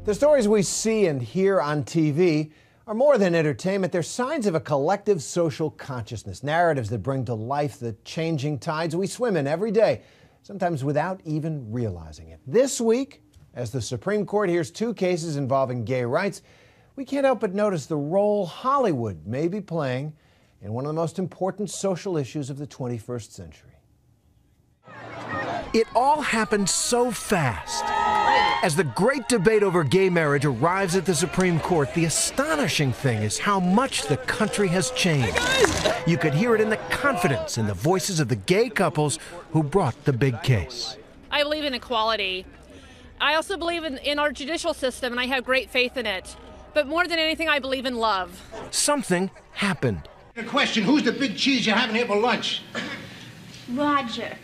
The stories we see and hear on TV are more than entertainment. They're signs of a collective social consciousness, narratives that bring to life the changing tides we swim in every day, sometimes without even realizing it. This week, as the Supreme Court hears two cases involving gay rights, we can't help but notice the role Hollywood may be playing in one of the most important social issues of the 21st century. It all happened so fast. As the great debate over gay marriage arrives at the Supreme Court, the astonishing thing is how much the country has changed. You could hear it in the confidence in the voices of the gay couples who brought the big case. I believe in equality. I also believe in our judicial system, and I have great faith in it. But more than anything, I believe in love. Something happened. The question, who's the big cheese you're having here for lunch? Roger.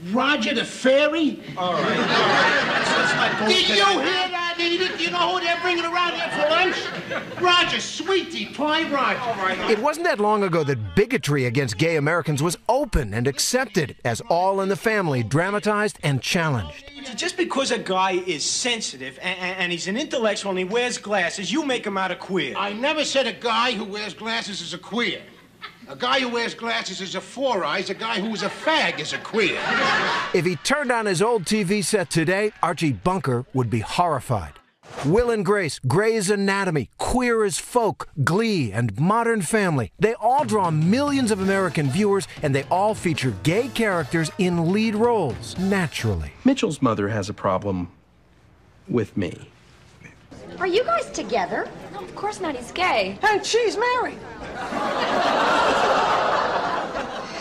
Roger the fairy? All right. Let's not go. Did you hear that, Edith? You know who they're bringing around here for lunch? Roger, sweetie pie Roger. All right. It wasn't that long ago that bigotry against gay Americans was open and accepted as All in the Family dramatized and challenged. Just because a guy is sensitive and he's an intellectual and he wears glasses, you make him out a queer. I never said a guy who wears glasses is a queer. A guy who wears glasses is a four eyes. A guy who's a fag is a queer. If he turned on his old TV set today, Archie Bunker would be horrified. Will and Grace, Grey's Anatomy, Queer as Folk, Glee, and Modern Family. They all draw millions of American viewers, and they all feature gay characters in lead roles, naturally. Mitchell's mother has a problem with me. Are you guys together? No, of course not. He's gay. And she's married.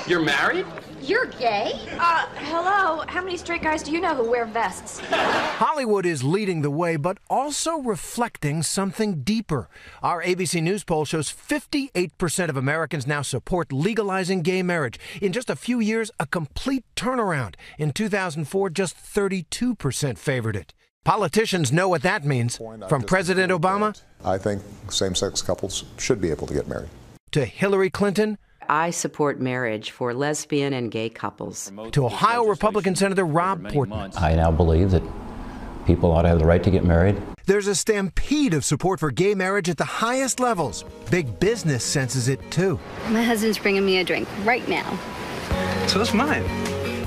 You're married? You're gay? Hello. How many straight guys do you know who wear vests? Hollywood is leading the way, but also reflecting something deeper. Our ABC News poll shows 58% of Americans now support legalizing gay marriage. In just a few years, a complete turnaround. In 2004, just 32% favored it. Politicians know what that means. From President Obama, I think same-sex couples should be able to get married, to Hillary Clinton, I support marriage for lesbian and gay couples, to Ohio Republican Senator Rob Portman. I now believe that people ought to have the right to get married. There's a stampede of support for gay marriage at the highest levels. Big business senses it too. My husband's bringing me a drink right now. So is mine.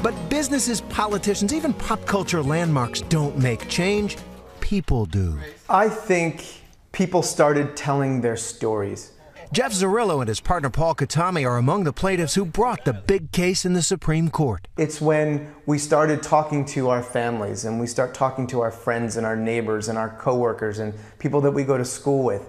But businesses, politicians, even pop culture landmarks don't make change. People do. I think people started telling their stories. Jeff Zarillo and his partner Paul Katami are among the plaintiffs who brought the big case in the Supreme Court. It's when we started talking to our families and we start talking to our friends and our neighbors and our coworkers and people that we go to school with.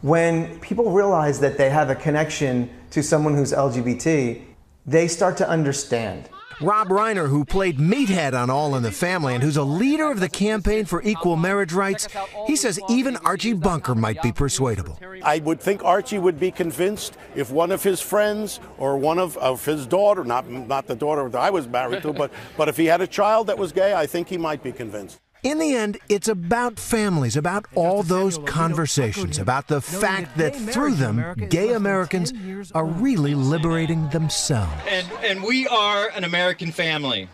When people realize that they have a connection to someone who's LGBT, they start to understand. Rob Reiner, who played Meathead on All in the Family and who's a leader of the campaign for equal marriage rights, he says even Archie Bunker might be persuadable. I would think Archie would be convinced if one of his friends or one of his daughter, not the daughter that I was married to, but if he had a child that was gay, I think he might be convinced. In the end, it's about families, about all those conversations, about the fact that through them, gay Americans are really liberating themselves. And we are an American family.